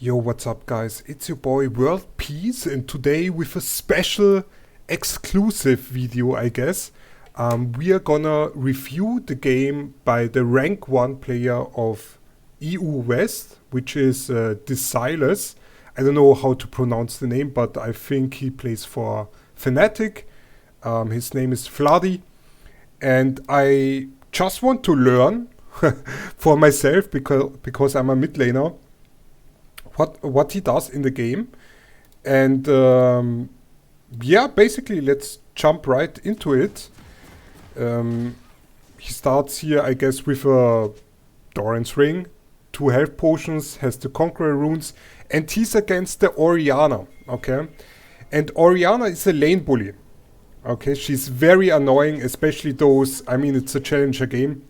Yo, what's up, guys? It's your boy World Peace, and today with a special exclusive video, I guess. We are gonna review the game by the rank 1 player of EU West, which is Sylas. I don't know how to pronounce the name, but I think he plays for Fnatic. His name is Vladi, and I just want to learn for myself because I'm a mid laner. What he does in the game, and yeah, basically let's jump right into it. He starts here, I guess, with a Doran's Ring, 2 health potions, has the Conqueror runes, and he's against the Orianna, okay? And Orianna is a lane bully, okay? She's very annoying, especially those, I mean, it's a challenger game,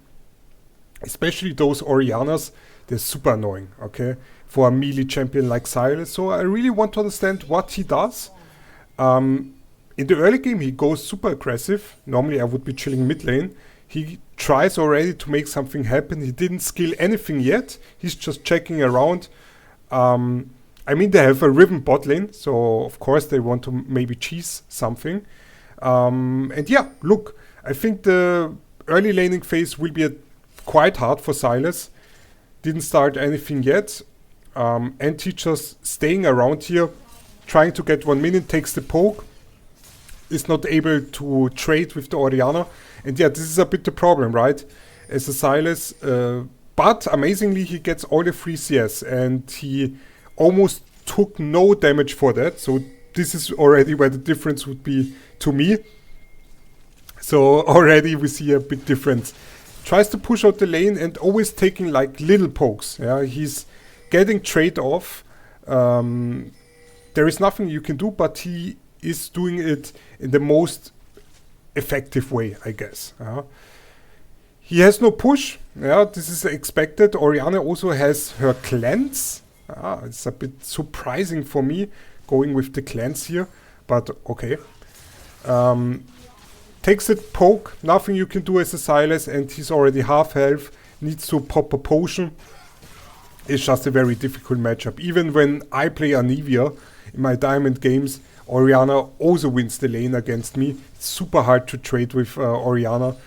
especially those Oriannas, they're super annoying, okay? For a melee champion like Sylas. So I really want to understand what he does. In the early game, he goes super aggressive. Normally, I would be chilling mid lane. He tries already to make something happen. He didn't skill anything yet. He's just checking around. I mean, they have a Riven bot lane, so of course they want to maybe cheese something. And yeah, look, I think the early laning phase will be quite hard for Sylas. Didn't start anything yet. And he just staying around here, trying to get 1 minute, takes the poke, is not able to trade with the Orianna. And yeah, this is a bit the problem, right? As a Sylas, but amazingly he gets all the free CS and he almost took no damage for that. So this is already where the difference would be to me. So already we see a big difference. Tries to push out the lane and always taking like little pokes. Yeah, he's getting trade off. There is nothing you can do, but he is doing it in the most effective way, I guess. He has no push. Yeah, this is expected. Orianna also has her cleanse. It's a bit surprising for me going with the cleanse here, but okay. Takes it poke, nothing you can do as a Sylas, and he's already half health, needs to pop a potion. It's just a very difficult matchup. Even when I play Anivia in my diamond games, Orianna also wins the lane against me. It's super hard to trade with Orianna.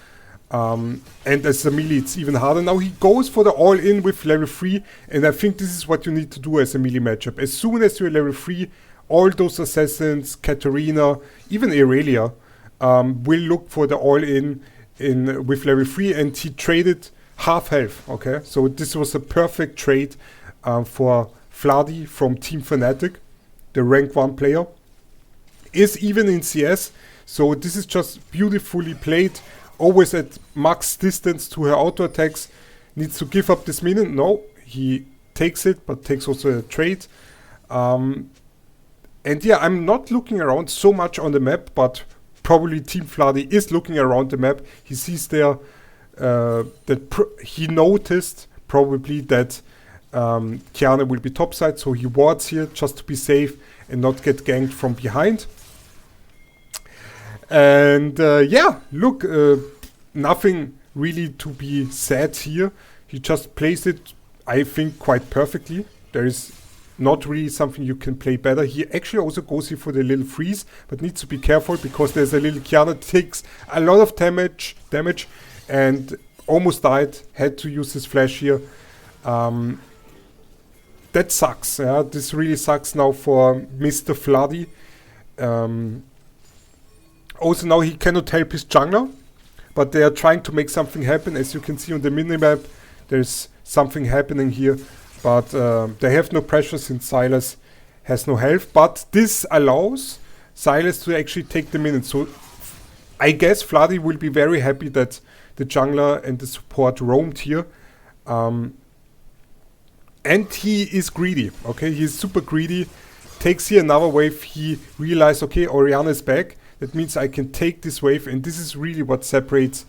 And as a melee, it's even harder. Now he goes for the all-in with level 3, and I think this is what you need to do as a melee matchup. As soon as you're level 3, all those assassins, Katarina, even Aurelia, will look for the all-in with level 3, and he traded half health, okay? So this was a perfect trade for Vladi from Team Fnatic, the rank 1 player. Is even in CS, so this is just beautifully played, always at max distance to her auto attacks. Needs to give up this minute, no, he takes it, but takes also a trade. And yeah, I'm not looking around so much on the map, but probably Team Vladi is looking around the map. He sees there that he noticed probably that Kiana will be topside, so he wards here just to be safe and not get ganked from behind. And yeah, look, nothing really to be said here. He just plays it, I think, quite perfectly. There is not really something you can play better. He actually also goes here for the little freeze, but needs to be careful because there's a little Kiana, takes a lot of damage, and almost died. Had to use his flash here. That sucks. Yeah, this really sucks now for Mr. Vladi. Also now he cannot help his jungler, but they are trying to make something happen. As you can see on the minimap, there's something happening here, but they have no pressure since Sylas has no health. But this allows Sylas to actually take the minute. So I guess Vladi will be very happy that the jungler and the support roamed here. And he is greedy, okay? He's super greedy. Takes here another wave. He realized, okay, Orianna is back. That means I can take this wave, and this is really what separates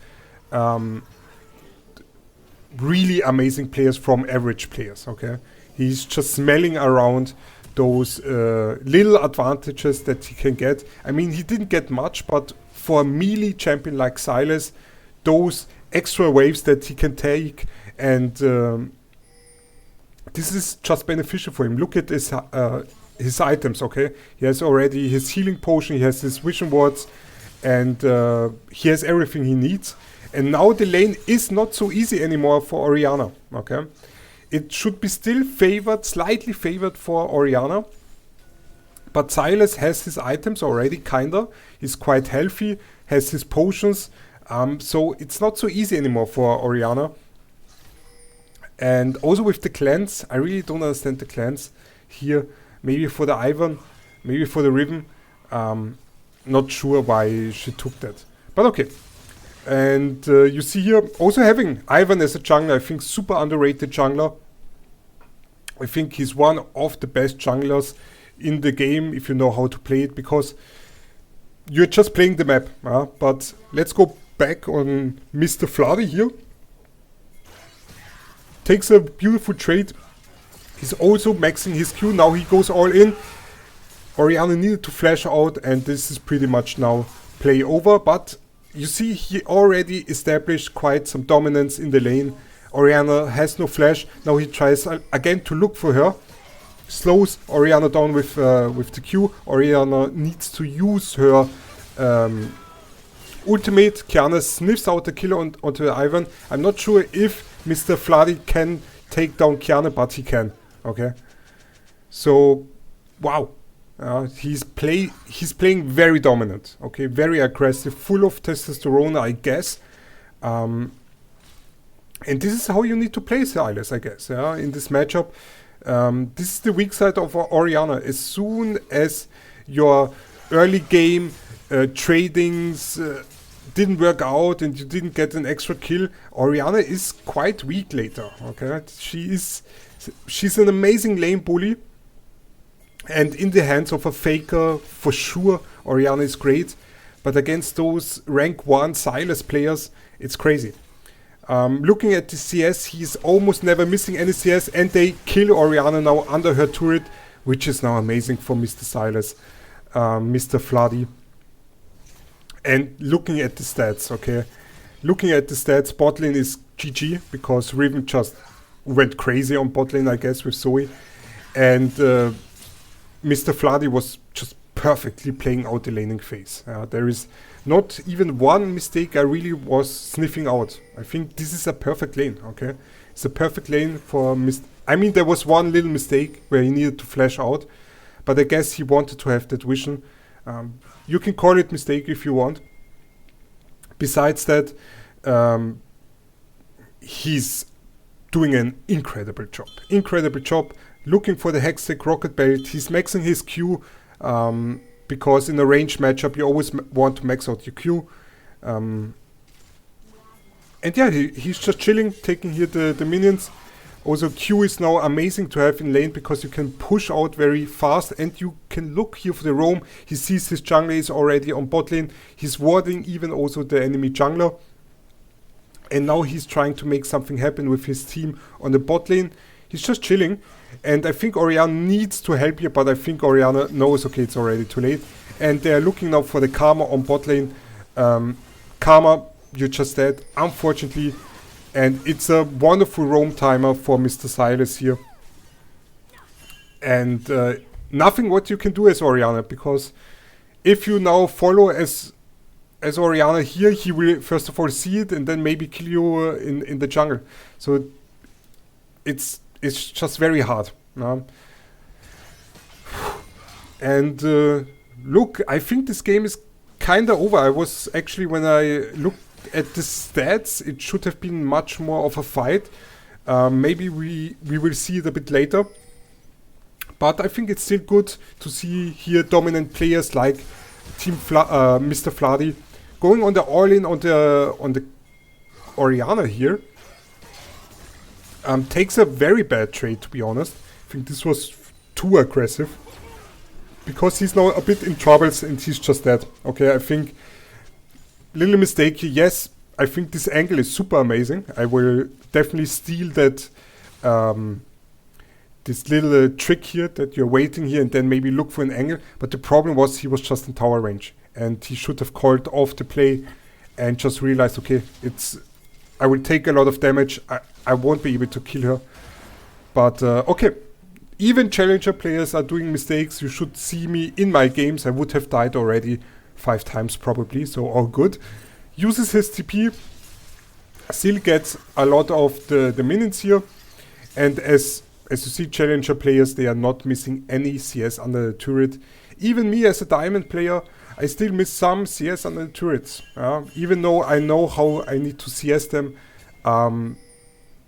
really amazing players from average players, okay? He's just smelling around those little advantages that he can get. I mean, he didn't get much, but for a melee champion like Sylas, those extra waves that he can take and this is just beneficial for him. Look at his items, okay? He has already his healing potion, he has his vision wards, and he has everything he needs. And now the lane is not so easy anymore for Orianna, okay? It should be still favored, slightly favored for Orianna. But Sylas has his items already, kinda. He's quite healthy, has his potions. So it's not so easy anymore for Orianna. And also with the clans, I really don't understand the clans here. Maybe for the Ivan, maybe for the Riven. Not sure why she took that. But okay. And you see here, also having Ivan as a jungler, I think super underrated jungler. I think he's one of the best junglers in the game if you know how to play it, because you're just playing the map. But let's go back on Mr. Vladi here. Takes a beautiful trade. He's also maxing his Q. Now he goes all in. Orianna needed to flash out, and this is pretty much now play over. But you see, he already established quite some dominance in the lane. Orianna has no flash. Now he tries again to look for her. Slows Orianna down with the Q. Orianna needs to use her ultimate. Kiana sniffs out the kill onto Ivan. I'm not sure if Mr. Vladi can take down Kiana, but he can. Okay. So, wow. He's playing very dominant. Okay, very aggressive, full of testosterone, I guess. And this is how you need to play Sylas, I guess. In this matchup. This is the weak side of Orianna. As soon as your early game tradings didn't work out and you didn't get an extra kill, Orianna is quite weak later. Okay, she's an amazing lane bully, and in the hands of a faker, for sure, Orianna is great. But against those rank 1 Sylas players, it's crazy. Looking at the CS, he's almost never missing any CS, and they kill Orianna now under her turret, which is now amazing for Mr. Sylas, Mr. Vladi. And looking at the stats, okay? Looking at the stats, botlane is GG, because Riven just went crazy on botlane, I guess, with Zoe. And Mr. Vladi was just perfectly playing out the laning phase. There is not even one mistake I really was sniffing out. I think this is a perfect lane, okay? It's a perfect lane for I mean, there was one little mistake where he needed to flash out, but I guess he wanted to have that vision. You can call it mistake if you want. Besides that, he's doing an incredible job. Incredible job. Looking for the Hextech Rocket Belt. He's maxing his Q. Because in a range matchup you always want to max out your Q. And yeah, he's just chilling, taking here the minions. Also Q is now amazing to have in lane, because you can push out very fast, and you can look here for the roam. He sees his jungler is already on bot lane. He's warding even also the enemy jungler. And now he's trying to make something happen with his team on the bot lane. He's just chilling. And I think Orianna needs to help here, but I think Orianna knows, okay, it's already too late. And they're looking now for the Karma on bot lane. Karma, you're just dead, unfortunately. And it's a wonderful roam timer for Mr. Sylas here. And nothing what you can do as Orianna, because if you now follow as Orianna here, he will first of all see it and then maybe kill you in the jungle. So it's just very hard. And look, I think this game is kinda over. I was actually, when I looked at the stats, it should have been much more of a fight. Maybe we will see it a bit later. But I think it's still good to see here dominant players like Mr. Vladi going on the all-in on the Orianna here. Takes a very bad trade, to be honest. I think this was too aggressive. Because he's now a bit in troubles and he's just dead. Okay, I think little mistake here. Yes, I think this angle is super amazing. I will definitely steal that this little trick here, that you're waiting here and then maybe look for an angle. But the problem was he was just in tower range, and he should have called off the play and just realized, okay, I will take a lot of damage. I won't be able to kill her. But okay, even challenger players are doing mistakes. You should see me in my games. I would have died already 5 times probably, so all good. Uses his TP, still gets a lot of the minions here. And as you see, challenger players, they are not missing any CS under the turret. Even me as a diamond player, I still miss some CS under the turrets. Even though I know how I need to CS them.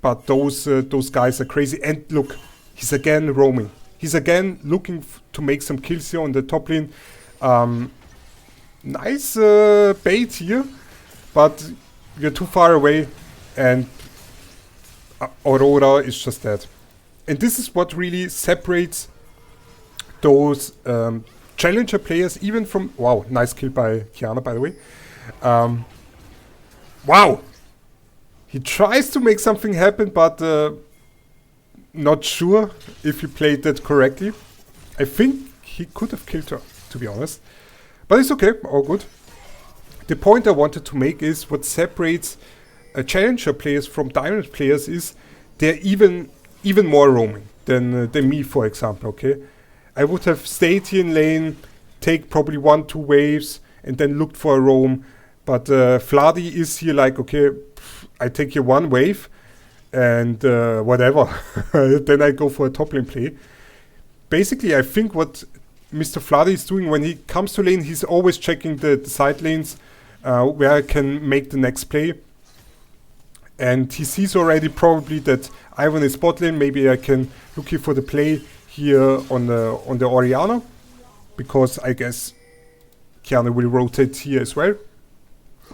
But those guys are crazy. And look, he's again roaming. He's again looking to make some kills here on the top lane. Nice bait here, but you're too far away, and Aurora is just dead. And this is what really separates those challenger players even from... Wow, nice kill by Kiana, by the way. Wow! He tries to make something happen, but not sure if he played that correctly. I think he could have killed her, to be honest. But it's okay, all good. The point I wanted to make is what separates challenger players from diamond players is they're even more roaming than me, for example, okay? I would have stayed here in lane, take probably 1-2 waves, and then looked for a roam. But Vladi is here like, okay, I take here 1 wave, and whatever. Then I go for a top lane play. Basically, I think what Mr. Vladi is doing when he comes to lane, he's always checking the side lanes where I can make the next play. And he sees already probably that Ivan is bot lane. Maybe I can look here for the play here on the Orianna, because I guess Kiana will rotate here as well.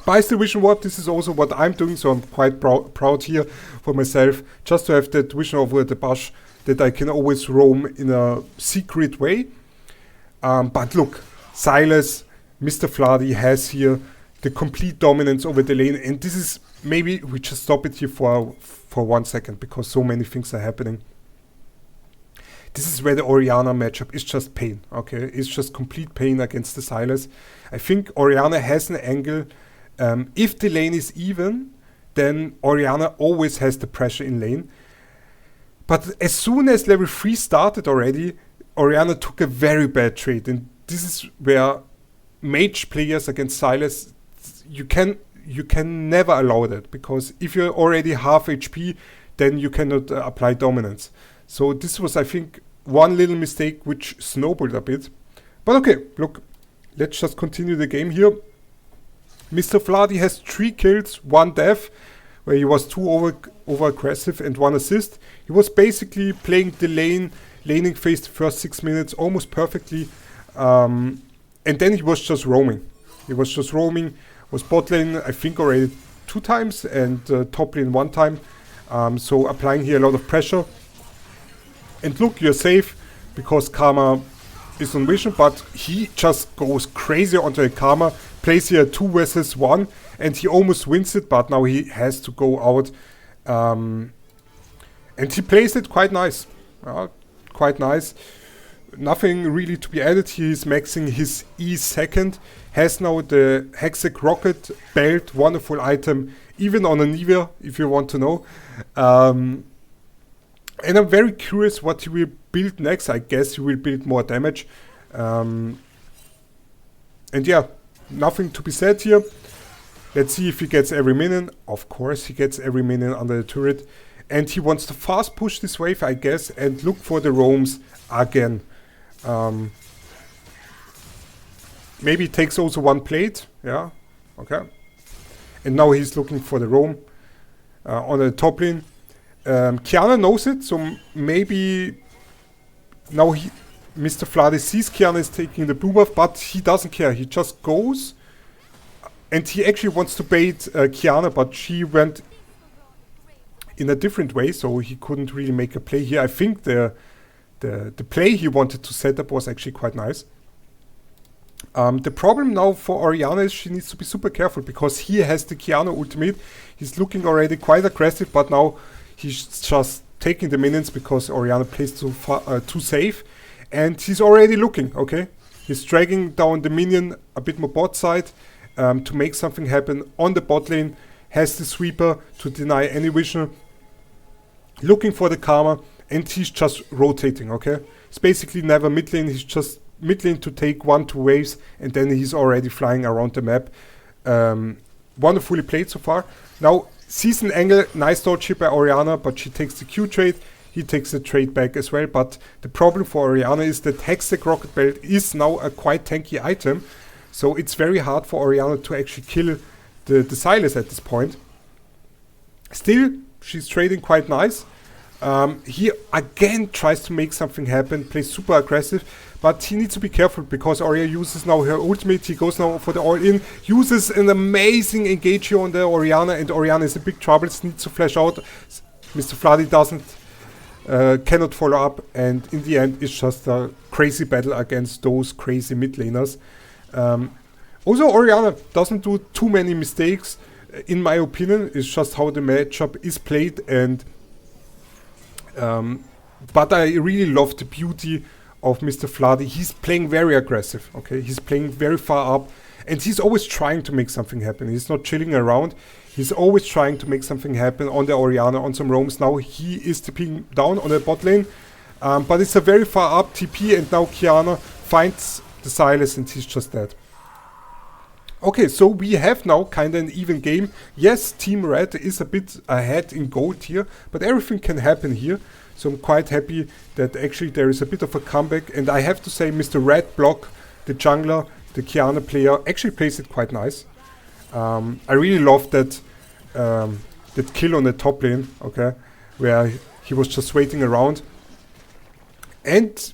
Buys the vision warp. This is also what I'm doing, so I'm quite proud here for myself, just to have that vision over the bush, that I can always roam in a secret way. But look, Sylas, Mr. Vladi has here the complete dominance over the lane, and this is, maybe we just stop it here for 1 second, because so many things are happening. This is where the Orianna matchup is just pain, okay? It's just complete pain against the Sylas. I think Orianna has an angle. If the lane is even, then Orianna always has the pressure in lane. But as soon as level 3 started already, Orianna took a very bad trade, and this is where mage players against Sylas, you can never allow that, because if you're already half HP, then you cannot apply dominance. So this was, I think, one little mistake which snowballed a bit. But okay, look, let's just continue the game here. Mr. Vladi has 3 kills, 1 death, where he was too over aggressive, and 1 assist. He was basically playing the laning phase the first 6 minutes almost perfectly, and then he was just roaming. Was bot lane I think already 2 times, and top lane 1 time. So applying here a lot of pressure. And look, you're safe because Karma is on vision, but he just goes crazy onto a Karma, plays here 2 versus 1, and he almost wins it, but now he has to go out. And he plays it quite nice. Quite nice. Nothing really to be added. He is maxing his E second. Has now the Hexac Rocket belt, wonderful item, even on a Nivea, if you want to know. And I'm very curious what he will build next. I guess he will build more damage. And yeah, nothing to be said here. Let's see if he gets every minion. Of course he gets every minion under the turret. And he wants to fast push this wave, I guess, and look for the roams again. Maybe he takes also 1 plate. Yeah, okay. And now he's looking for the roam on the top lane. Kiana knows it, so maybe now Mr. Vladi sees Kiana is taking the blue buff, but he doesn't care. He just goes, and he actually wants to bait Kiana, but she went in a different way, so he couldn't really make a play here. I think the play he wanted to set up was actually quite nice. The problem now for Orianna is she needs to be super careful, because he has the Kiana ultimate. He's looking already quite aggressive, but now he's just taking the minions because Orianna plays too safe. And he's already looking, okay? He's dragging down the minion a bit more bot side to make something happen on the bot lane. Has the sweeper to deny any vision. Looking for the Karma. and he's just rotating, okay? He's basically never mid lane, he's just mid lane to take 1-2 waves, and then he's already flying around the map. Wonderfully played so far. Now, season angle, nice dodge here by Orianna, but she takes the Q trade. He takes the trade back as well, but the problem for Orianna is that Hextech Rocket Belt is now a quite tanky item, so it's very hard for Orianna to actually kill the Sylas at this point. Still, she's trading quite nice. He again tries to make something happen, plays super aggressive, but he needs to be careful because Orianna uses now her ultimate. He goes now for the all-in, uses an amazing engage here on the Orianna, and Orianna is in big trouble, needs to flash out. Mr. Vladi cannot follow up, and in the end it's just a crazy battle against those crazy mid laners. Also, Orianna doesn't do too many mistakes, in my opinion. It's just how the matchup is played, and but I really love the beauty of Mr. Vladi. He's playing very aggressive, okay? He's playing very far up, and he's always trying to make something happen. He's not chilling around. He's always trying to make something happen on the Orianna, on some roams. Now he is TPing down on the bot lane, but it's a very far up TP, and now Kiana finds the Sylas, and he's just dead. Okay, so we have now kind of an even game. Yes, Team Red is a bit ahead in gold here, but everything can happen here. So I'm quite happy that actually there is a bit of a comeback, and I have to say Mr. Red Block, the jungler, the Kiana player, actually plays it quite nice. I really love that that kill on the top lane, okay, where he was just waiting around. And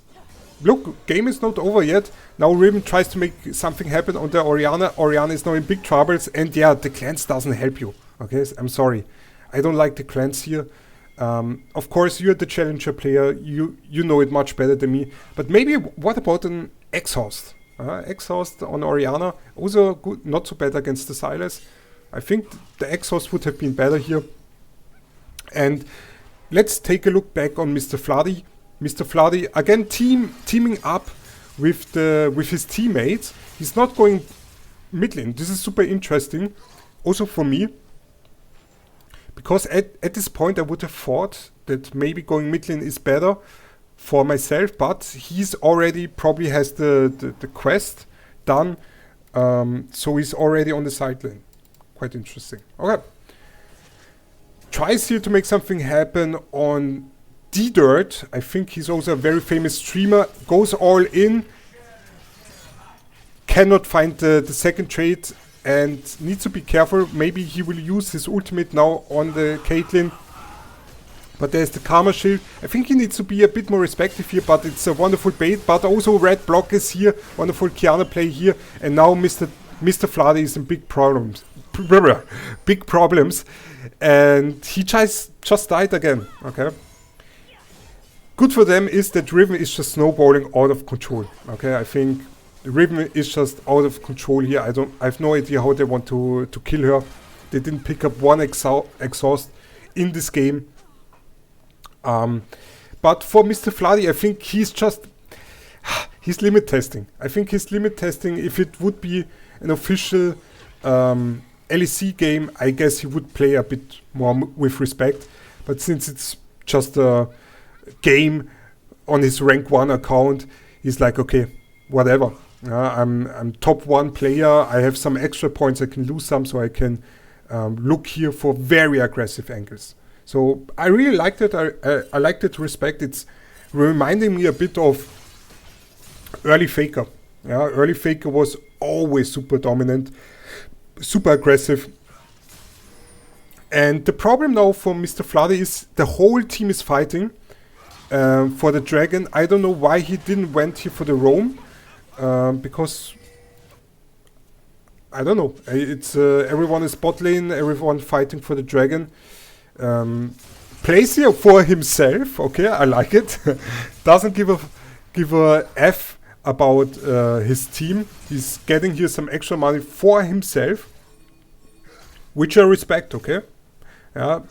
look, game is not over yet. Now Ribbon tries to make something happen on the Orianna. Orianna is now in big troubles, and yeah, the cleanse doesn't help you. Okay, I'm sorry, I don't like the cleanse here. Of course, you're the challenger player. You know it much better than me. But maybe what about an exhaust? Exhaust on Orianna, also good, not so bad against the Sylas. I think the exhaust would have been better here. And let's take a look back on Mr. Vladi. Mr. Vladi again teaming up with his teammates. He's not going mid lane. This is super interesting, also for me, because at this point I would have thought that maybe going mid lane is better for myself, but he's already probably has the quest done, so he's already on the side lane. Quite interesting. Okay. Tries here to make something happen on D-Dirt. I think he's also a very famous streamer. Goes all in. Cannot find the second trade and needs to be careful. Maybe he will use his ultimate now on the Caitlyn. But there's the Karma Shield. I think he needs to be a bit more respectful here, but it's a wonderful bait. But also Red Block is here. Wonderful Kiana play here. And now Mr. Vladi is in big problems. Big problems. And he just died again. Okay. Good for them is that Riven is just snowballing out of control. Okay, I think Riven is just out of control here. I have no idea how they want to kill her. They didn't pick up one exhaust in this game. But for Mr. Vladi, I think he's limit testing. I think he's limit testing. If it would be an official LEC game, I guess he would play a bit more with respect. But since it's just a game on his rank 1 account, he's like, okay, whatever. I'm top 1 player. I have some extra points. I can lose some, so I can look here for very aggressive angles. So I really liked it. I liked it. Respect. It's reminding me a bit of early Faker. Yeah, early Faker was always super dominant, super aggressive. And the problem now for Mr. Vladi is the whole team is fighting for the dragon. I don't know why he didn't went here for the roam, because I don't know. It's everyone is bot lane, everyone fighting for the dragon. Plays here for himself. Okay, I like it. Doesn't give a F about his team. He's getting here some extra money for himself, which I respect. Okay, yeah,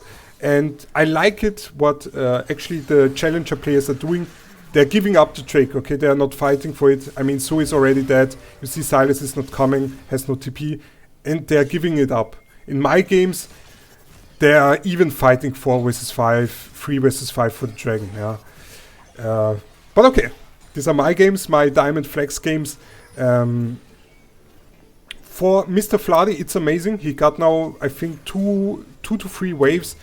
and I like it what actually the challenger players are doing. They're giving up the Drake. Okay, they are not fighting for it. I mean, Su is already dead. You see, Sylas is not coming, has no TP, and they're giving it up. In my games, They are even fighting 4 versus 5, 3 versus 5 for the dragon, yeah. But okay, these are my games, my Diamond Flex games. For Mr. Vladi, it's amazing. He got now, I think, two to 3 waves,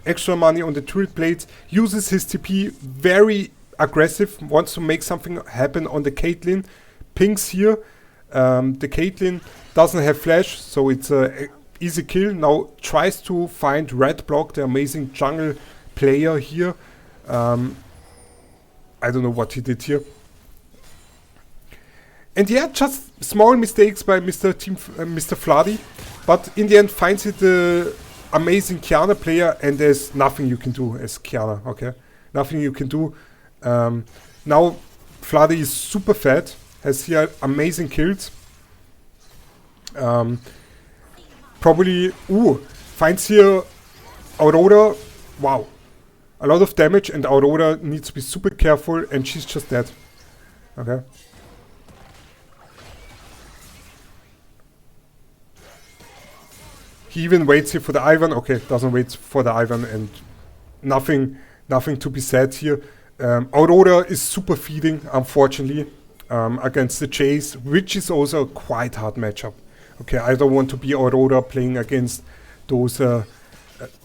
extra money on the turret plates, uses his TP very aggressive, wants to make something happen on the Caitlyn. Pings here. The Caitlyn doesn't have flash, so it's a easy kill. Now tries to find Red Block, the amazing jungle player here. I don't know what he did here. And yeah, just small mistakes by Mr. Vladi, but in the end finds it the amazing Kiana player, and there's nothing you can do as Kiana, okay? Nothing you can do. Now Vladi is super fat, has here amazing kills. Probably, finds here Aurora, wow. A lot of damage, and Aurora needs to be super careful, and she's just dead. Okay. He even waits here for the Ivan. Okay, doesn't wait for the Ivan, and nothing to be said here. Aurora is super feeding, unfortunately, against the Chase, which is also a quite hard matchup. Okay, I don't want to be Aurora playing against those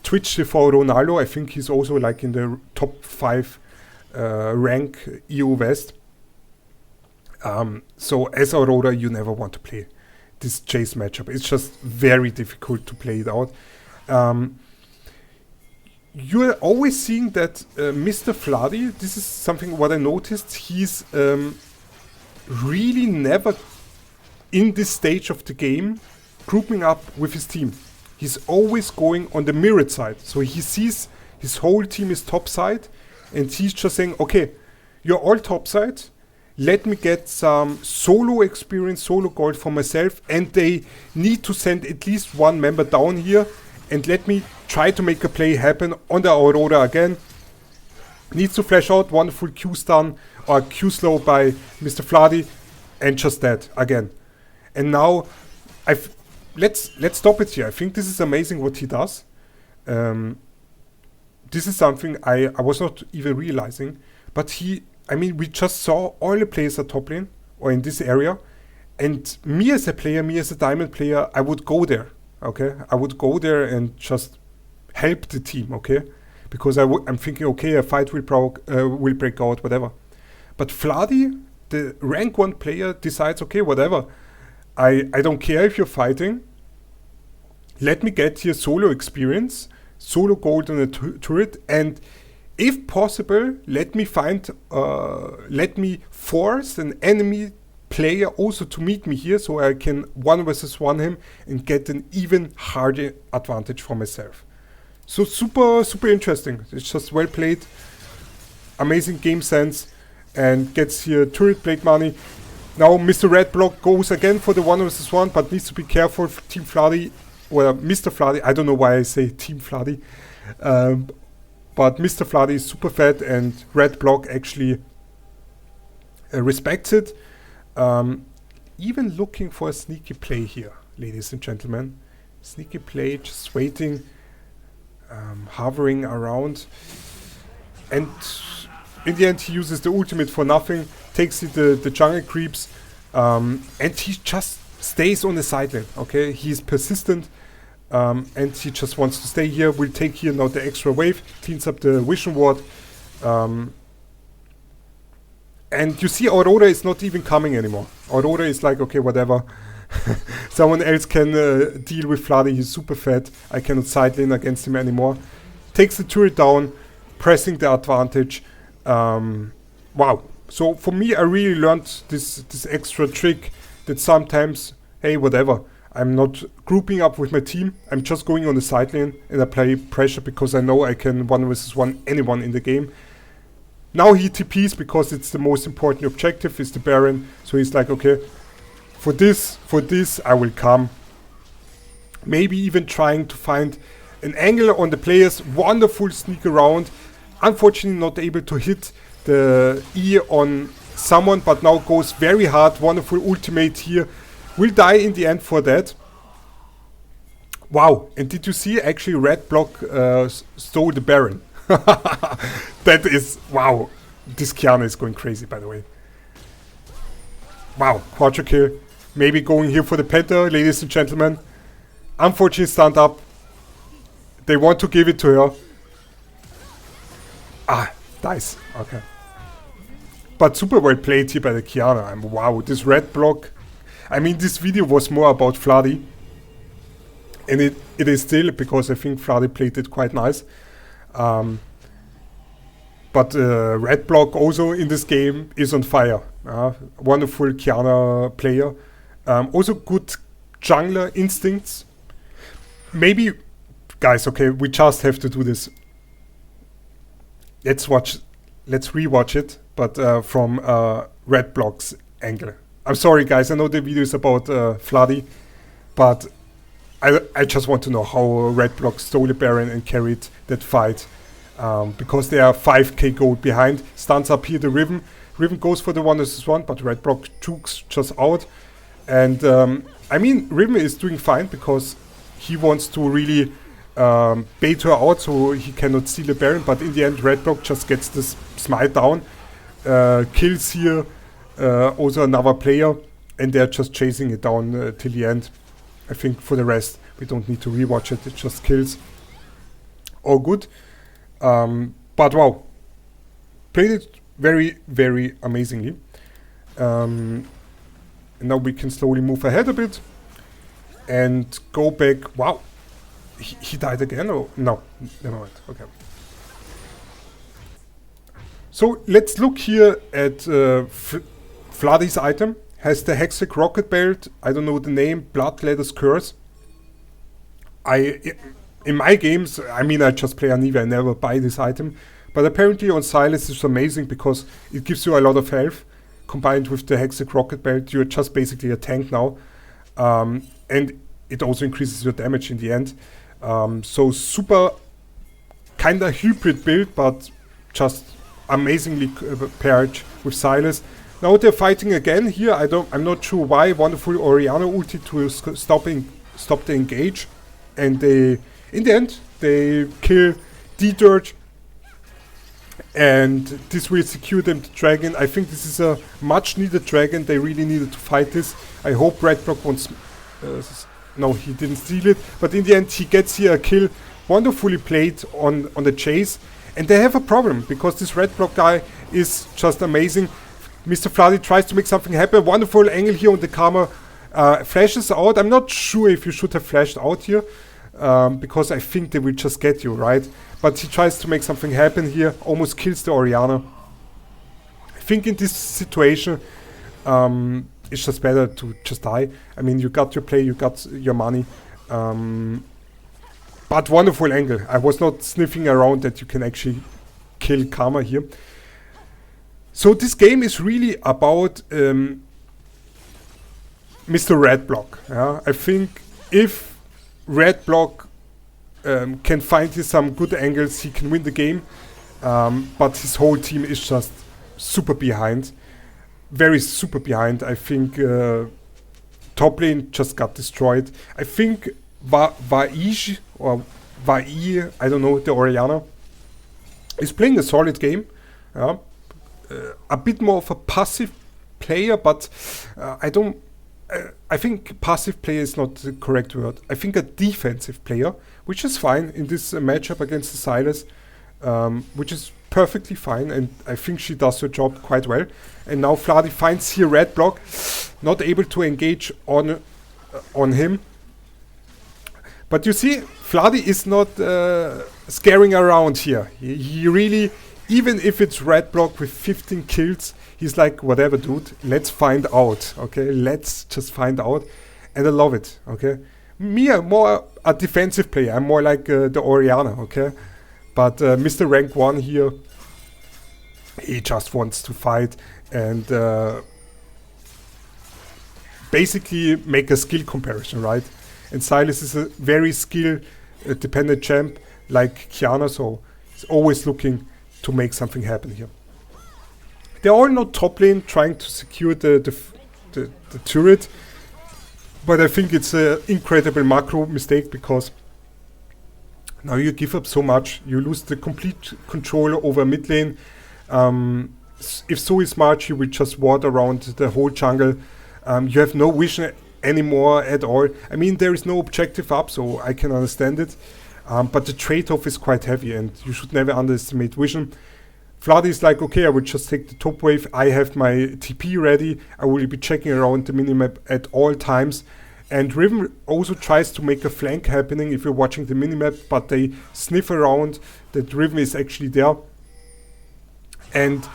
Twitch for Ronaldo. I think he's also like in the top 5 rank EU West. So as Aurora, you never want to play this Chase matchup. It's just very difficult to play it out. You're always seeing that Mr. Vladi, this is something what I noticed, he's really never in this stage of the game grouping up with his team. He's always going on the mirrored side. So he sees his whole team is top side, and he's just saying, okay, you're all top side, let me get some solo experience, solo gold for myself, and they need to send at least one member down here, and let me try to make a play happen on the Aurora again. Needs to flash out, wonderful Q stun or Q slow by Mr. Vladi, and just that again. And now, let's stop it here. I think this is amazing what he does. This is something I was not even realizing, but we just saw all the players at top lane or in this area, and me as a player, me as a diamond player, I would go there. Okay, I would go there and just help the team. Okay, because I'm thinking, okay, a fight will break out, whatever. But Vladi, the rank 1 player, decides, okay, whatever. I don't care if you're fighting. Let me get here solo experience, solo gold on a turret, and if possible, let me force an enemy player also to meet me here, so I can 1 versus 1 him and get an even harder advantage for myself. So super interesting. It's just well played, amazing game sense, and gets here turret plate money. Now Mr. Red Block goes again for the 1 versus 1, but needs to be careful for Team Vladi, or Mr. Vladi. I don't know why I say Team Vladi. But Mr. Vladi is super fat, and Red Block actually respects it. Even looking for a sneaky play here, ladies and gentlemen. Sneaky play, just waiting, hovering around. And in the end, he uses the ultimate for nothing, takes the jungle creeps, and he just stays on the side lane, okay? He's persistent, and he just wants to stay here. We'll take here now the extra wave, cleans up the vision ward. And you see Aurora is not even coming anymore. Aurora is like, okay, whatever. Someone else can deal with Vladi, he's super fat. I cannot side lane against him anymore. Takes the turret down, pressing the advantage. Wow. So for me, I really learned this extra trick that sometimes, hey, whatever. I'm not grouping up with my team. I'm just going on the side lane and I play pressure because I know I can 1 versus 1 anyone in the game. Now he TPs because it's the most important objective, is the Baron. So he's like, okay, for this I will come. Maybe even trying to find an angle on the players. Wonderful sneak around. Unfortunately not able to hit the E on someone, but now goes very hard. Wonderful ultimate here. Will die in the end for that. Wow, and did you see actually red block stole the Baron? That is, wow. This Kiana is going crazy, by the way. Wow, quadra kill. Maybe going here for the Penta, ladies and gentlemen. Unfortunately, stand up. They want to give it to her. Ah, nice. Okay. But super well played here by the Kiana. Wow, this red block. I mean, this video was more about Vladi. And it is still, because I think Vladi played it quite nice. But red block also in this game is on fire. Wonderful Kiana player. Also good jungler instincts. Maybe, guys, okay, we just have to do this. Let's rewatch it, but from red block's angle. I'm sorry, guys, I know the video is about Vladi, but I just want to know how red block stole the Baron and carried that fight. Because they are 5k gold behind. Stands up here the Riven. Riven goes for the 1-1, but red block jukes just out. And I mean, Riven is doing fine because he wants to really bait her out so he cannot steal the Baron. But in the end, red block just gets this smite down. Kills here also another player. And they're just chasing it down till the end. I think for the rest, we don't need to rewatch it. It just kills. All good. But wow, played it very, very amazingly. And now we can slowly move ahead a bit and go back. Wow, he died again? Oh, no, never mind. Okay. So let's look here at Vladi's item. Has the Hextech Rocket Belt, I don't know the name, Bloodletter's Curse. In my games, I mean, I just play Aniva, I never buy this item. But apparently on Sylas it's amazing because it gives you a lot of health. Combined with the Hextech Rocket Belt, you're just basically a tank now. And it also increases your damage in the end. So super, kinda hybrid build, but just amazingly paired with Sylas. Now they're fighting again here. I'm not sure why. Wonderful Orianna ulti to stop the engage. And in the end, they kill D-Dirt, and this will secure them the dragon. I think this is a much needed dragon. They really needed to fight this. I hope red block wants... no, he didn't steal it, but in the end he gets here a kill. Wonderfully played on the chase. And they have a problem, because this red block guy is just amazing. Mr. Vladi tries to make something happen. Wonderful angle here on the Karma. Flashes out. I'm not sure if you should have flashed out here. Because I think they will just get you, right? But he tries to make something happen here, almost kills the Orianna. I think in this situation, it's just better to just die. I mean, you got your play, you got your money. But wonderful angle. I was not sniffing around that you can actually kill Karma here. So this game is really about Mr. Red Block. Yeah? I think if red block can find here some good angles, he can win the game. But his whole team is just super behind. Very super behind. I think top lane just got destroyed. I think Vaij or Vai, I don't know, the Orianna, is playing a solid game. A bit more of a passive player, but I think passive player is not the correct word. I think a defensive player, which is fine in this matchup against the Sylas, which is perfectly fine, and I think she does her job quite well. And now Vladi finds here red block, not able to engage on him. But you see, Vladi is not scaring around here. He really, even if it's red block with 15 kills, he's like, whatever, dude, let's find out, okay? Let's just find out. And I love it, okay? Me, I'm more a defensive player. I'm more like the Orianna, okay? But Mr. Rank 1 here, he just wants to fight and basically make a skill comparison, right? And Sylas is a very skill-dependent champ like Kiana, so he's always looking to make something happen here. They're all now top lane trying to secure the turret. But I think it's an incredible macro mistake, because now you give up so much. You lose the complete control over mid lane. If Zoe is smart, she will just ward around the whole jungle. You have no vision anymore at all. I mean, there is no objective up, so I can understand it. But the trade-off is quite heavy, and you should never underestimate vision. Vladi is like, okay, I will just take the top wave. I have my TP ready. I will be checking around the minimap at all times. And Riven also tries to make a flank happening if you're watching the minimap, but they sniff around that Riven is actually there. And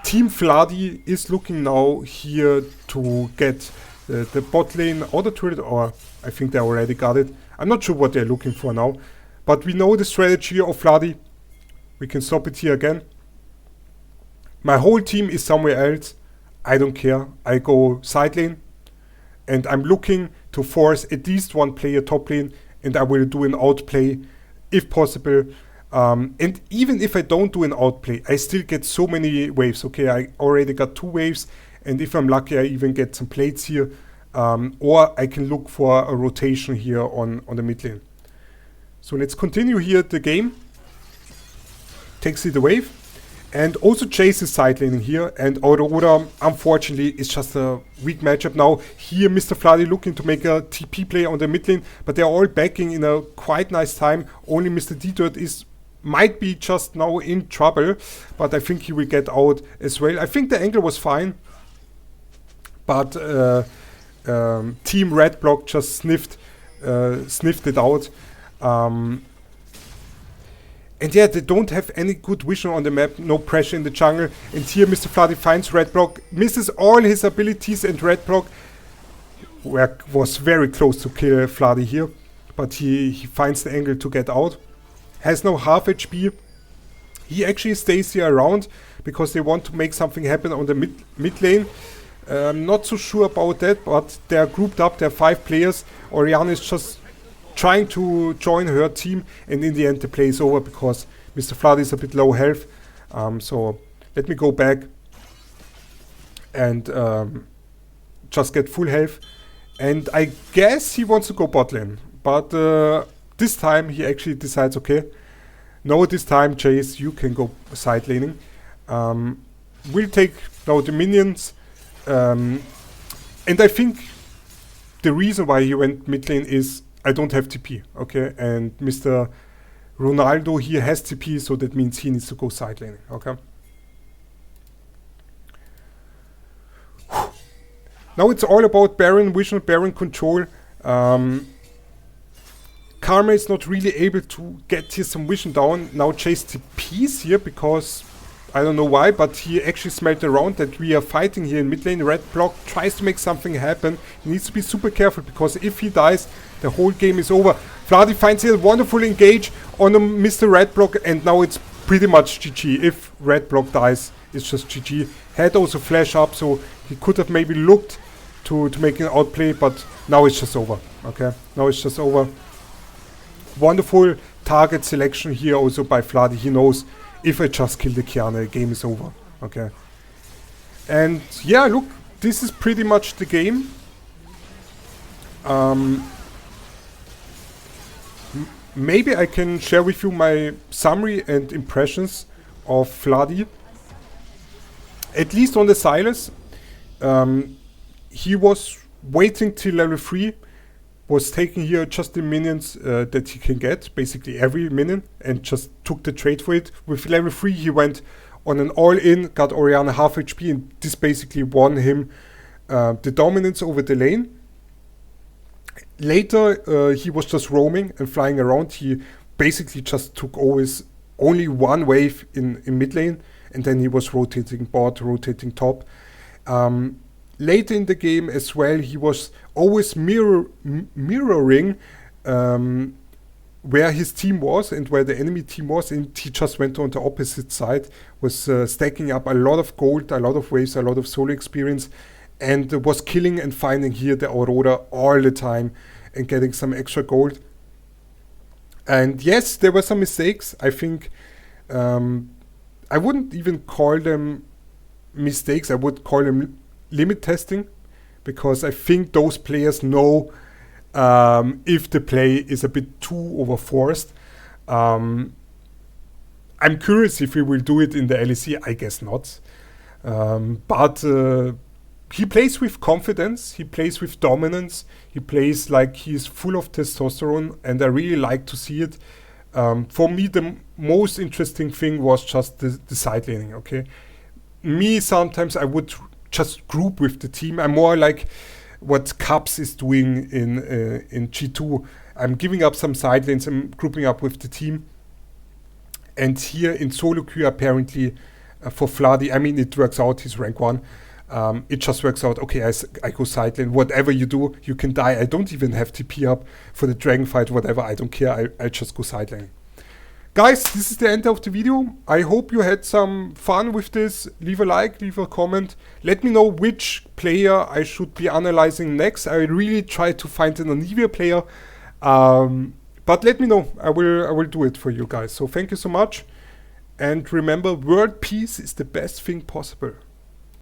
Team Vladi is looking now here to get the bot lane auto turret, or I think they already got it. I'm not sure what they're looking for now, but we know the strategy of Vladi. We can stop it here again. My whole team is somewhere else. I don't care. I go side lane, and I'm looking to force at least one player top lane, and I will do an outplay if possible. And even if I don't do an outplay, I still get so many waves. Okay, I already got 2 waves, and if I'm lucky, I even get some plates here. Or I can look for a rotation here on the mid lane. So let's continue here the game. Takes it the wave. And also Chase is side laning here, and Aurora, unfortunately, is just a weak matchup now. Here, Mr. Vladi looking to make a TP play on the mid lane, but they're all backing in a quite nice time. Only Mr. D-Dirt might be just now in trouble, but I think he will get out as well. I think the angle was fine, but Team Red Block just sniffed it out. And yeah, they don't have any good vision on the map, no pressure in the jungle. And here Mr. Vladi finds Red Block, misses all his abilities, and Red Block was very close to kill Vladi here. But he finds the angle to get out. Has now half HP. He actually stays here around because they want to make something happen on the mid lane. I'm not so sure about that, but they're grouped up, there are 5 players. Orianna is just trying to join her team, and in the end the play is over because Mr. Vladi is a bit low health. So let me go back and just get full health. And I guess he wants to go bot lane, but this time he actually decides, okay, no, this time Chase, you can go side laning. We'll take now the minions, and I think the reason why he went mid lane is I don't have TP, okay? And Mr. Ronaldo here has TP, so that means he needs to go side laning, okay? Now it's all about Baron vision, Baron control. Karma is not really able to get here some vision down. Now Chase TPs here because I don't know why, but he actually smelled around that we are fighting here in mid lane. Red Block tries to make something happen. He needs to be super careful because if he dies, the whole game is over. Vladi finds here a wonderful engage on Mr. Red Block, and now it's pretty much GG. If Red Block dies, it's just GG. Had also flash up, so he could have maybe looked to make an outplay, but now it's just over. Okay, now it's just over. Wonderful target selection here also by Vladi. He knows if I just kill the Kiana, the game is over. Okay. And yeah, look, this is pretty much the game. Maybe I can share with you my summary and impressions of Vladi. At least on the Sylas. He was waiting till level 3. Was taking here just the minions that he can get, basically every minion, and just took the trade for it. With level 3 he went on an all-in, got Orianna half HP, and this basically won him the dominance over the lane. Later he was just roaming and flying around. He basically just took always only one wave in mid lane, and then he was rotating bot, rotating top. Later in the game as well, he was always mirroring where his team was and where the enemy team was, and he just went on the opposite side, was stacking up a lot of gold, a lot of waves, a lot of solo experience, and was killing and finding here the Aurora all the time and getting some extra gold. And yes, there were some mistakes. I think I wouldn't even call them mistakes, I would call them limit testing, because I think those players know if the play is a bit too overforced. I'm curious if he will do it in the LEC. I guess not. But he plays with confidence. He plays with dominance. He plays like he's full of testosterone, and I really like to see it. For me, the most interesting thing was just the side laning. Okay, me sometimes I would just group with the team. I'm more like what Caps is doing in G2. I'm giving up some side lanes. I'm grouping up with the team. And here in solo queue, apparently for Vladi, I mean, it works out. He's rank 1. It just works out. Okay, I go side lane. Whatever you do, you can die. I don't even have TP up for the dragon fight. Whatever, I don't care. I just go side lane. Guys, this is the end of the video. I hope you had some fun with this. Leave a like, leave a comment. Let me know which player I should be analyzing next. I really try to find an Anivia player. But let me know. I will do it for you guys. So thank you so much. And remember, world peace is the best thing possible.